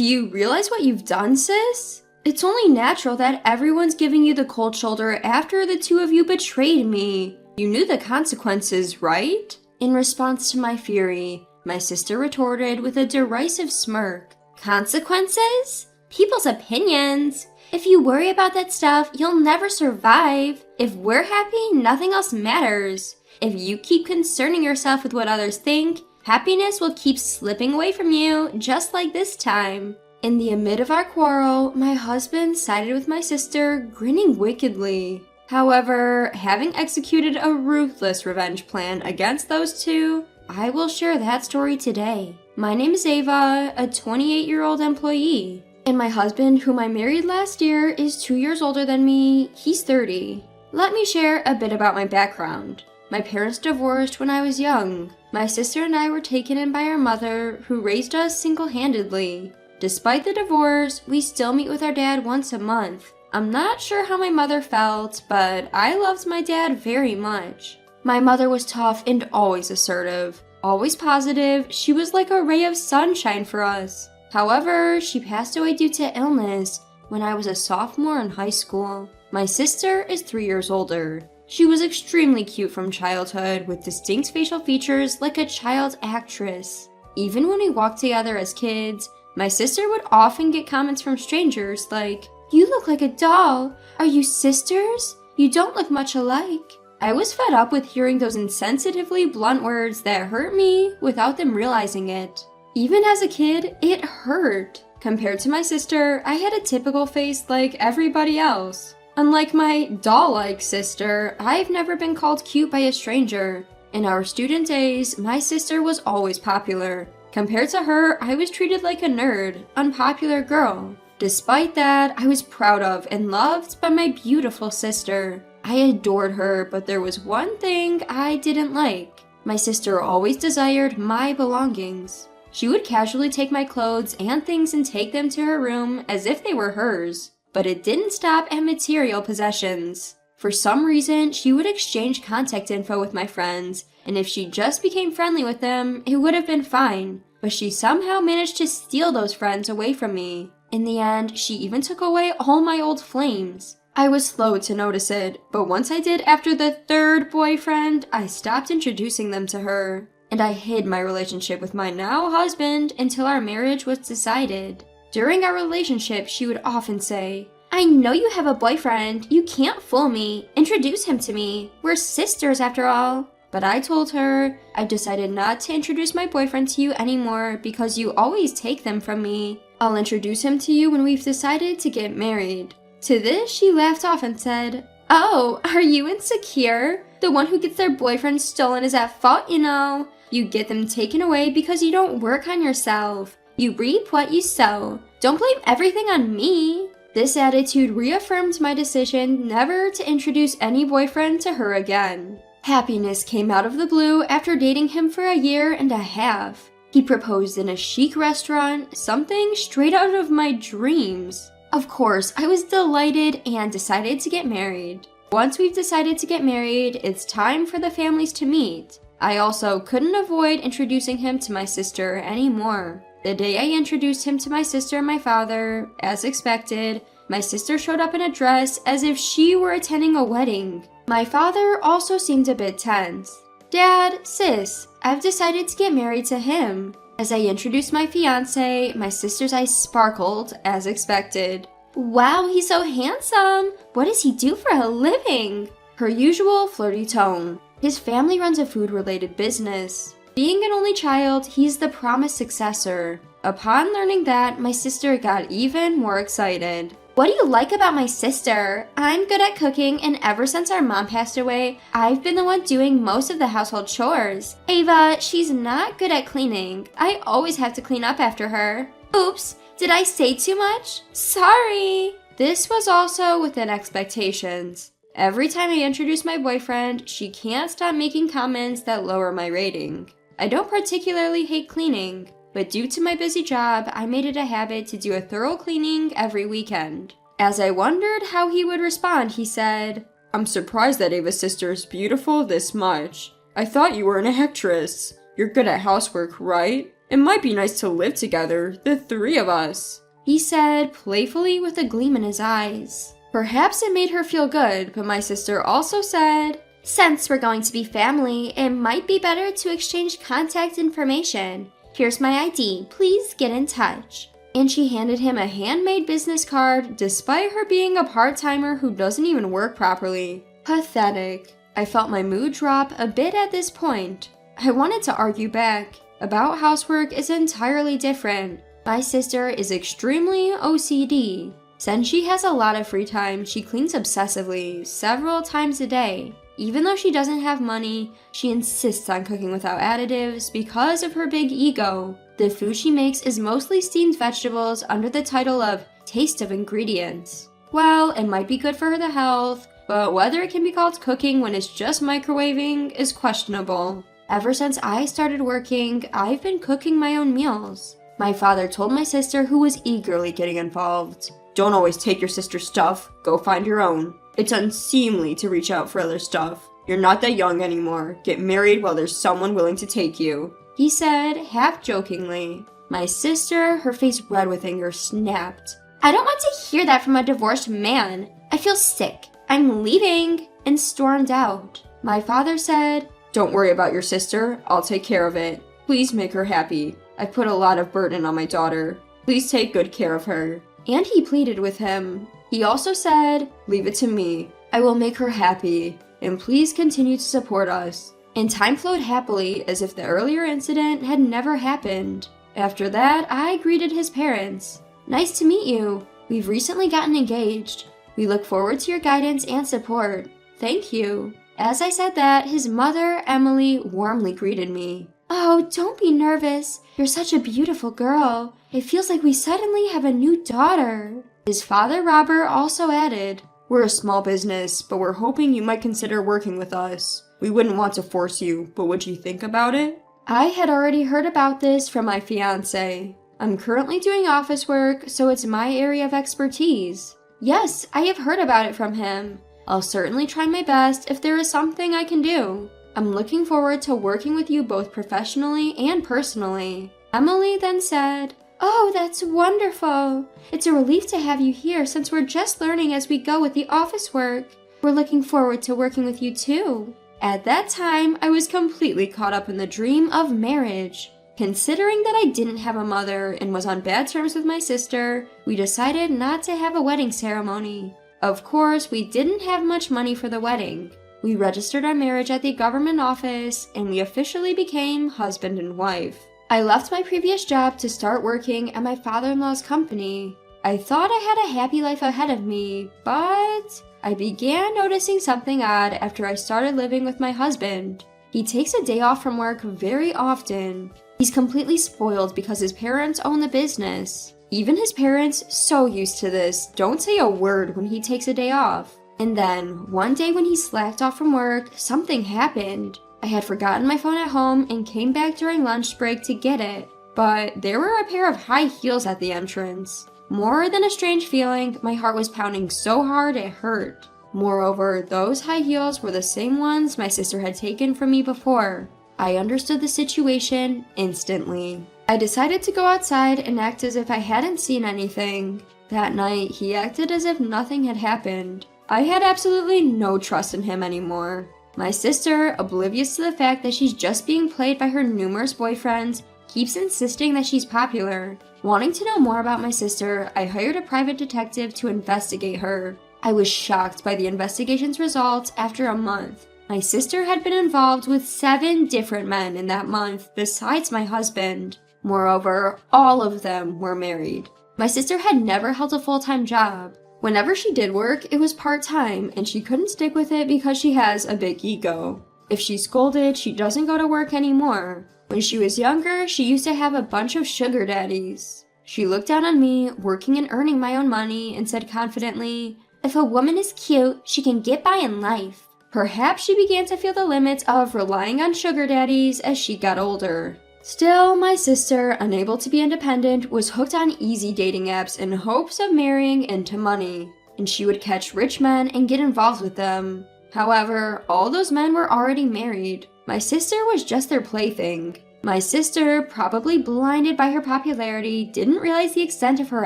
Do you realize what you've done, sis? It's only natural that everyone's giving you the cold shoulder after the two of you betrayed me. You knew the consequences, right? In response to my fury, my sister retorted with a derisive smirk. Consequences? People's opinions. If you worry about that stuff, you'll never survive. If we're happy, nothing else matters. If you keep concerning yourself with what others think, happiness will keep slipping away from you, just like this time. In the amid of our quarrel, my husband sided with my sister, grinning wickedly. However, having executed a ruthless revenge plan against those two, I will share that story today. My name is Ava, a 28-year-old employee. And my husband, whom I married last year, is 2 years older than me. He's 30. Let me share a bit about my background. My parents divorced when I was young. My sister and I were taken in by our mother, who raised us single-handedly. Despite the divorce, we still meet with our dad once a month. I'm not sure how my mother felt, but I loved my dad very much. My mother was tough and always assertive. Always positive, she was like a ray of sunshine for us. However, she passed away due to illness when I was a sophomore in high school. My sister is 3 years older. She was extremely cute from childhood with distinct facial features like a child actress. Even when we walked together as kids, my sister would often get comments from strangers like, "You look like a doll. Are you sisters? You don't look much alike." I was fed up with hearing those insensitively blunt words that hurt me without them realizing it. Even as a kid, it hurt. Compared to my sister, I had a typical face like everybody else. Unlike my doll-like sister, I've never been called cute by a stranger. In our student days, my sister was always popular. Compared to her, I was treated like a nerd, unpopular girl. Despite that, I was proud of and loved by my beautiful sister. I adored her, but there was one thing I didn't like. My sister always desired my belongings. She would casually take my clothes and things and take them to her room as if they were hers. But it didn't stop at material possessions. For some reason, she would exchange contact info with my friends, and if she just became friendly with them, it would have been fine. But she somehow managed to steal those friends away from me. In the end, she even took away all my old flames. I was slow to notice it, but once I did after the third boyfriend, I stopped introducing them to her. And I hid my relationship with my now husband until our marriage was decided. During our relationship, she would often say, "I know you have a boyfriend. You can't fool me. Introduce him to me. We're sisters after all." But I told her, "I've decided not to introduce my boyfriend to you anymore because you always take them from me. I'll introduce him to you when we've decided to get married." To this, she laughed off and said, "Oh, are you insecure? The one who gets their boyfriend stolen is at fault, you know. You get them taken away because you don't work on yourself. You reap what you sow. Don't blame everything on me." This attitude reaffirmed my decision never to introduce any boyfriend to her again. Happiness came out of the blue after dating him for a year and a half. He proposed in a chic restaurant, something straight out of my dreams. Of course, I was delighted and decided to get married. Once we've decided to get married, it's time for the families to meet. I also couldn't avoid introducing him to my sister anymore. The day I introduced him to my sister and my father, as expected, my sister showed up in a dress as if she were attending a wedding. My father also seemed a bit tense. "Dad, sis, I've decided to get married to him." As I introduced my fiancé, my sister's eyes sparkled, as expected. "Wow, he's so handsome! What does he do for a living?" Her usual flirty tone. His family runs a food-related business. Being an only child, he's the promised successor. Upon learning that, my sister got even more excited. "What do you like about my sister? I'm good at cooking, and ever since our mom passed away, I've been the one doing most of the household chores. Ava, she's not good at cleaning. I always have to clean up after her. Oops, did I say too much? Sorry." This was also within expectations. Every time I introduce my boyfriend, she can't stop making comments that lower my rating. I don't particularly hate cleaning, but due to my busy job, I made it a habit to do a thorough cleaning every weekend. As I wondered how he would respond, he said, "I'm surprised that Ava's sister is beautiful this much. I thought you were an actress. You're good at housework, right?" It might be nice to live together, the three of us," he said, playfully with a gleam in his eyes. Perhaps it made her feel good, but my sister also said, "Since we're going to be family, it might be better to exchange contact information. Here's my ID, please get in touch." And she handed him a handmade business card, despite her being a part-timer who doesn't even work properly. Pathetic. I felt my mood drop a bit at this point. I wanted to argue back. About housework is entirely different. My sister is extremely OCD. Since she has a lot of free time, she cleans obsessively, several times a day. Even though she doesn't have money, she insists on cooking without additives because of her big ego. The food she makes is mostly steamed vegetables under the title of taste of ingredients. Well, it might be good for the health, but whether it can be called cooking when it's just microwaving is questionable. Ever since I started working, I've been cooking my own meals. My father told my sister, who was eagerly getting involved, "Don't always take your sister's stuff, go find your own. It's unseemly to reach out for other stuff. You're not that young anymore. Get married while there's someone willing to take you," he said, half jokingly. My sister, her face red with anger, snapped. "I don't want to hear that from a divorced man. I feel sick. I'm leaving," and stormed out. My father said, "Don't worry about your sister. I'll take care of it. Please make her happy. I've put a lot of burden on my daughter. Please take good care of her." And he pleaded with him. He also said, "Leave it to me. I will make her happy. And please continue to support us." And time flowed happily as if the earlier incident had never happened. After that, I greeted his parents. "Nice to meet you. We've recently gotten engaged. We look forward to your guidance and support. Thank you." As I said that, his mother, Emily, warmly greeted me. "Oh, don't be nervous. You're such a beautiful girl. It feels like we suddenly have a new daughter." His father, Robert, also added, "We're a small business, but we're hoping you might consider working with us. We wouldn't want to force you, but would you think about it?" I had already heard about this from my fiancé. I'm currently doing office work, so it's my area of expertise. Yes, I have heard about it from him. I'll certainly try my best if there is something I can do. I'm looking forward to working with you both professionally and personally. Emily then said, "Oh, that's wonderful. It's a relief to have you here since we're just learning as we go with the office work. We're looking forward to working with you too." At that time, I was completely caught up in the dream of marriage. Considering that I didn't have a mother and was on bad terms with my sister, we decided not to have a wedding ceremony. Of course, we didn't have much money for the wedding. We registered our marriage at the government office, and we officially became husband and wife. I left my previous job to start working at my father-in-law's company. I thought I had a happy life ahead of me, but I began noticing something odd after I started living with my husband. He takes a day off from work very often. He's completely spoiled because his parents own the business. Even his parents, so used to this, don't say a word when he takes a day off. And then, one day when he slacked off from work, something happened. I had forgotten my phone at home and came back during lunch break to get it. But there were a pair of high heels at the entrance. More than a strange feeling, my heart was pounding so hard it hurt. Moreover, those high heels were the same ones my sister had taken from me before. I understood the situation instantly. I decided to go outside and act as if I hadn't seen anything. That night, he acted as if nothing had happened. I had absolutely no trust in him anymore. My sister, oblivious to the fact that she's just being played by her numerous boyfriends, keeps insisting that she's popular. Wanting to know more about my sister, I hired a private detective to investigate her. I was shocked by the investigation's results after a month. My sister had been involved with 7 different men in that month, besides my husband. Moreover, all of them were married. My sister had never held a full-time job. Whenever she did work, it was part-time, and she couldn't stick with it because she has a big ego. If she's scolded, she doesn't go to work anymore. When she was younger, she used to have a bunch of sugar daddies. She looked down on me, working and earning my own money, and said confidently, "If a woman is cute, she can get by in life." Perhaps she began to feel the limits of relying on sugar daddies as she got older. Still, my sister, unable to be independent, was hooked on easy dating apps in hopes of marrying into money, and she would catch rich men and get involved with them. However, all those men were already married. My sister was just their plaything. My sister, probably blinded by her popularity, didn't realize the extent of her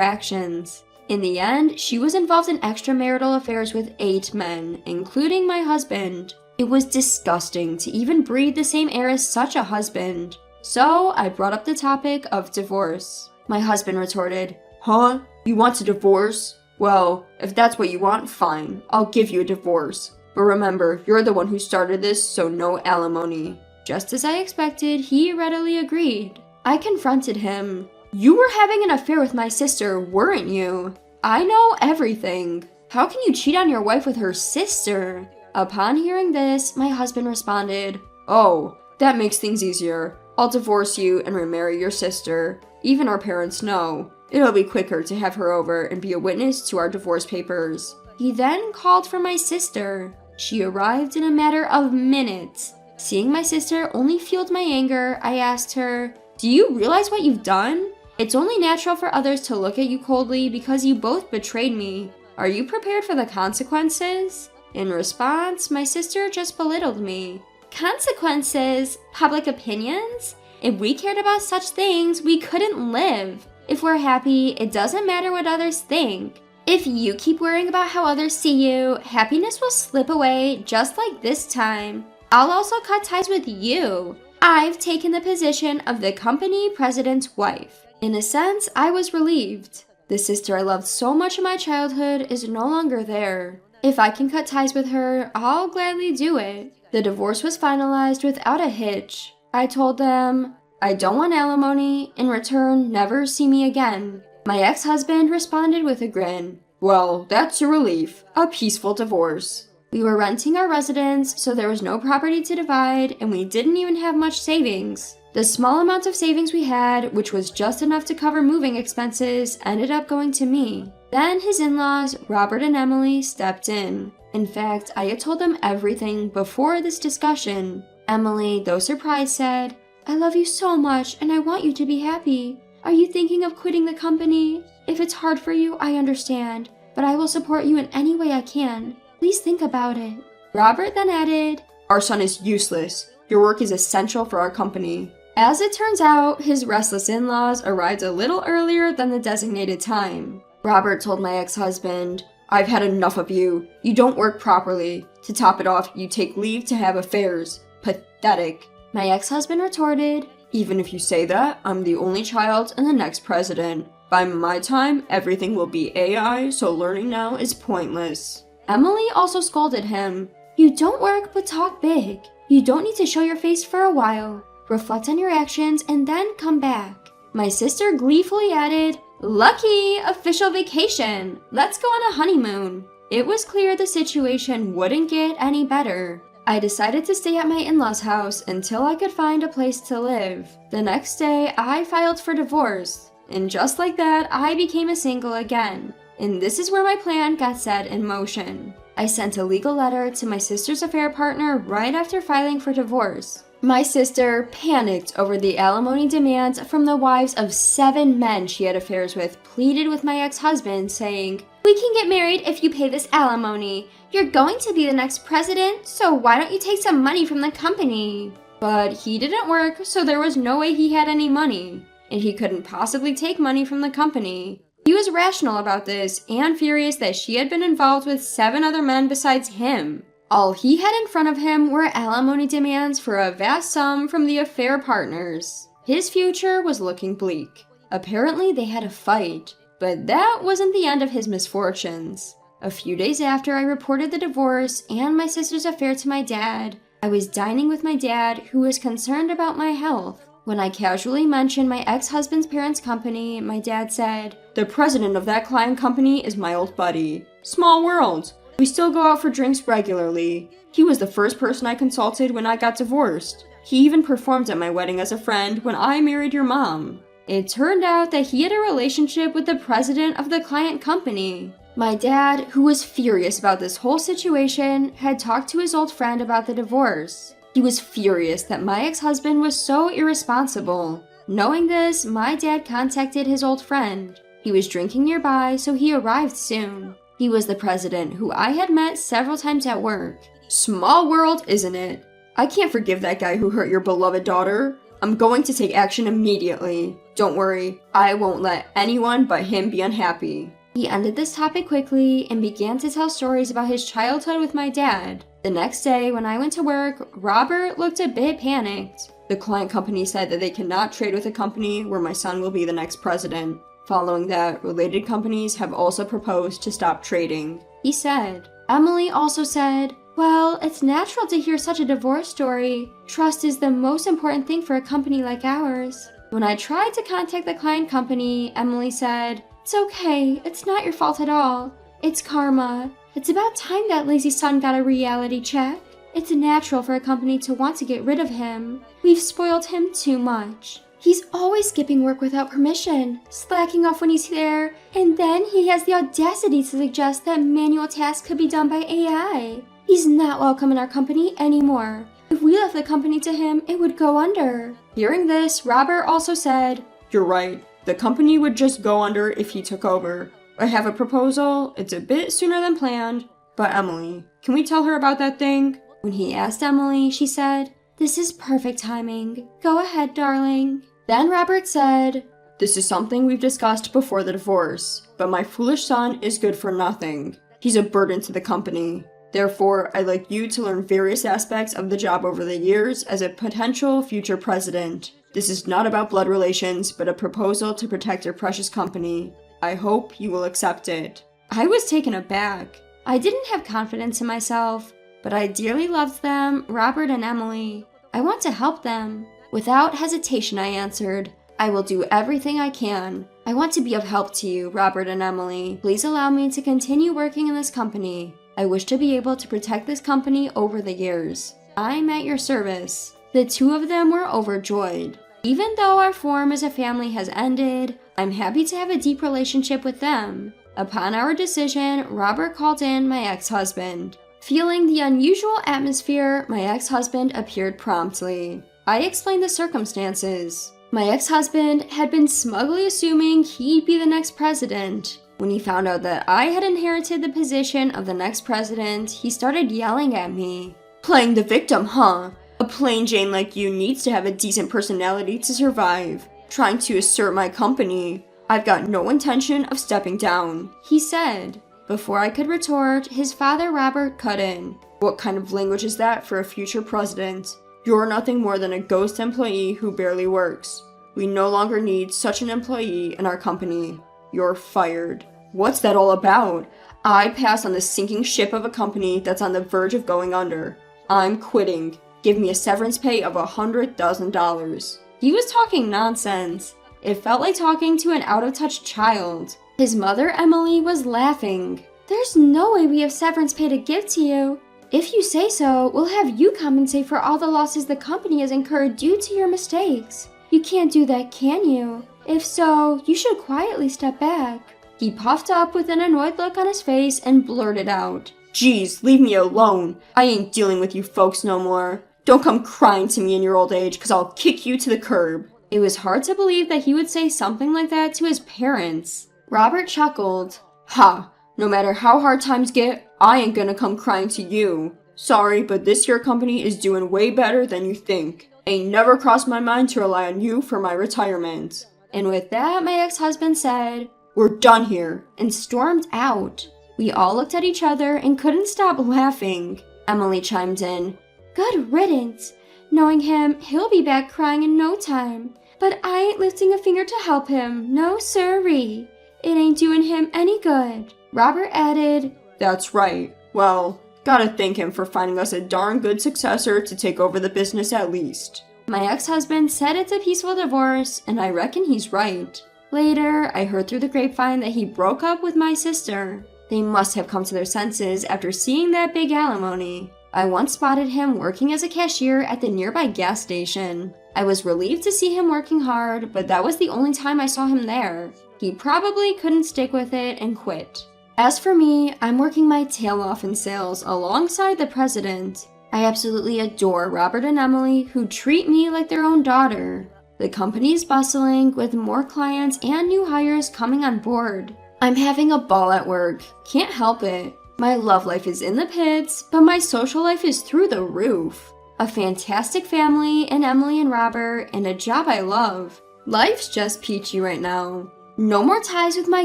actions. In the end, she was involved in extramarital affairs with 8 men, including my husband. It was disgusting to even breathe the same air as such a husband. So I brought up the topic of divorce. My husband retorted, "Huh? You want a divorce? Well, if that's what you want, fine. I'll give you a divorce. But remember, you're the one who started this, so no alimony." Just as I expected, he readily agreed. I confronted him. "You were having an affair with my sister, weren't you? I know everything. How can you cheat on your wife with her sister?" Upon hearing this, my husband responded, "Oh, that makes things easier. I'll divorce you and remarry your sister. Even our parents know. It'll be quicker to have her over and be a witness to our divorce papers." He then called for my sister. She arrived in a matter of minutes. Seeing my sister only fueled my anger. I asked her, "Do you realize what you've done? It's only natural for others to look at you coldly because you both betrayed me. Are you prepared for the consequences?" In response, my sister just belittled me. "Consequences? Public opinions? If we cared about such things, we couldn't live. If we're happy, it doesn't matter what others think. If you keep worrying about how others see you, happiness will slip away just like this time. I'll also cut ties with you. I've taken the position of the company president's wife." In a sense, I was relieved. The sister I loved so much in my childhood is no longer there. If I can cut ties with her, I'll gladly do it. The divorce was finalized without a hitch. I told them, "I don't want alimony. In return, never see me again." My ex-husband responded with a grin. "Well, that's a relief. A peaceful divorce." We were renting our residence, so there was no property to divide, and we didn't even have much savings. The small amount of savings we had, which was just enough to cover moving expenses, ended up going to me. Then his in-laws, Robert and Emily, stepped in. In fact, I had told them everything before this discussion. Emily, though surprised, said, "I love you so much, and I want you to be happy. Are you thinking of quitting the company? If it's hard for you, I understand, but I will support you in any way I can. Please think about it." Robert then added, "Our son is useless. Your work is essential for our company." As it turns out, his restless in-laws arrived a little earlier than the designated time. Robert told my ex-husband, "I've had enough of you. You don't work properly. To top it off, you take leave to have affairs. Pathetic." My ex-husband retorted, "Even if you say that, I'm the only child and the next president. By my time, everything will be AI, so learning now is pointless." Emily also scolded him. "You don't work, but talk big. You don't need to show your face for a while. Reflect on your actions and then come back." My sister gleefully added, "Lucky! Official vacation! Let's go on a honeymoon." It was clear the situation wouldn't get any better. I decided to stay at my in-laws' house until I could find a place to live. The next day, I filed for divorce. And just like that, I became a single again. And this is where my plan got set in motion. I sent a legal letter to my sister's affair partner right after filing for divorce. My sister panicked over the alimony demands from the wives of 7 men she had affairs with, pleaded with my ex-husband, saying, "We can get married if you pay this alimony. You're going to be the next president, so why don't you take some money from the company?" But he didn't work, so there was no way he had any money. And he couldn't possibly take money from the company. He was rational about this, and furious that she had been involved with 7 other men besides him. All he had in front of him were alimony demands for a vast sum from the affair partners. His future was looking bleak. Apparently they had a fight, but that wasn't the end of his misfortunes. A few days after I reported the divorce and my sister's affair to my dad, I was dining with my dad, who was concerned about my health. When I casually mentioned my ex-husband's parents' company, my dad said, "The president of that client company is my old buddy. Small world. We still go out for drinks regularly. He was the first person I consulted when I got divorced. He even performed at my wedding as a friend when I married your mom." It turned out that he had a relationship with the president of the client company. My dad, who was furious about this whole situation, had talked to his old friend about the divorce. He was furious that my ex-husband was so irresponsible. Knowing this, my dad contacted his old friend. He was drinking nearby, so he arrived soon. He was the president, who I had met several times at work. "Small world, isn't it? I can't forgive that guy who hurt your beloved daughter. I'm going to take action immediately. Don't worry, I won't let anyone but him be unhappy. He ended this topic quickly and began to tell stories about his childhood with my dad. The next day, when I went to work, Robert looked a bit panicked. The client company said that they cannot trade with a company where my son will be the next president. Following that, related companies have also proposed to stop trading. He said. Emily also said, well, it's natural to hear such a divorce story. Trust is the most important thing for a company like ours. When I tried to contact the client company, Emily said, it's okay, it's not your fault at all. It's karma. It's about time that lazy son got a reality check. It's natural for a company to want to get rid of him. We've spoiled him too much. He's always skipping work without permission, slacking off when he's there, and then he has the audacity to suggest that manual tasks could be done by AI. He's not welcome in our company anymore. If we left the company to him, it would go under. Hearing this, Robert also said, you're right. The company would just go under if he took over. I have a proposal. It's a bit sooner than planned. But Emily, can we tell her about that thing? When he asked Emily, she said, this is perfect timing. Go ahead, darling. Then Robert said, this is something we've discussed before the divorce, but my foolish son is good for nothing. He's a burden to the company. Therefore, I'd like you to learn various aspects of the job over the years as a potential future president. This is not about blood relations, but a proposal to protect your precious company. I hope you will accept it. I was taken aback. I didn't have confidence in myself, but I dearly loved them, Robert and Emily. I want to help them. Without hesitation, I answered, I will do everything I can. I want to be of help to you, Robert and Emily. Please allow me to continue working in this company. I wish to be able to protect this company over the years. I'm at your service. The two of them were overjoyed. Even though our form as a family has ended, I'm happy to have a deep relationship with them. Upon our decision, Robert called in my ex-husband. Feeling the unusual atmosphere, my ex-husband appeared promptly. I explained the circumstances. My ex-husband had been smugly assuming he'd be the next president. When he found out that I had inherited the position of the next president, he started yelling at me. Playing the victim, huh? A plain Jane like you needs to have a decent personality to survive. Trying to assert my company. I've got no intention of stepping down, he said. Before I could retort, his father Robert cut in. What kind of language is that for a future president? You're nothing more than a ghost employee who barely works. We no longer need such an employee in our company. You're fired. What's that all about? I pass on the sinking ship of a company that's on the verge of going under. I'm quitting. Give me a severance pay of $100,000. He was talking nonsense. It felt like talking to an out-of-touch child. His mother, Emily, was laughing. There's no way we have severance pay to give to you. If you say so, we'll have you compensate for all the losses the company has incurred due to your mistakes. You can't do that, can you? If so, you should quietly step back. He puffed up with an annoyed look on his face and blurted out, Geez, leave me alone. I ain't dealing with you folks no more. Don't come crying to me in your old age, 'cause I'll kick you to the curb. It was hard to believe that he would say something like that to his parents. Robert chuckled. Ha! No matter how hard times get, I ain't gonna come crying to you. Sorry, but this here company is doing way better than you think. Ain't never crossed my mind to rely on you for my retirement. And with that, my ex-husband said, We're done here, and stormed out. We all looked at each other and couldn't stop laughing. Emily chimed in, Good riddance. Knowing him, he'll be back crying in no time. But I ain't lifting a finger to help him, no sirree. It ain't doing him any good. Robert added, That's right. Well, gotta thank him for finding us a darn good successor to take over the business at least. My ex-husband said it's a peaceful divorce, and I reckon he's right. Later, I heard through the grapevine that he broke up with my sister. They must have come to their senses after seeing that big alimony. I once spotted him working as a cashier at the nearby gas station. I was relieved to see him working hard, but that was the only time I saw him there. He probably couldn't stick with it and quit. As for me, I'm working my tail off in sales alongside the president. I absolutely adore Robert and Emily, who treat me like their own daughter. The company is bustling, with more clients and new hires coming on board. I'm having a ball at work. Can't help it. My love life is in the pits, but my social life is through the roof. a fantastic family in Emily and Robert, and a job I love. Life's just peachy right now. No more ties with my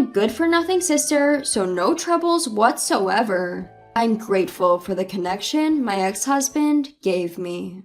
good-for-nothing sister, so no troubles whatsoever. I'm grateful for the connection my ex-husband gave me.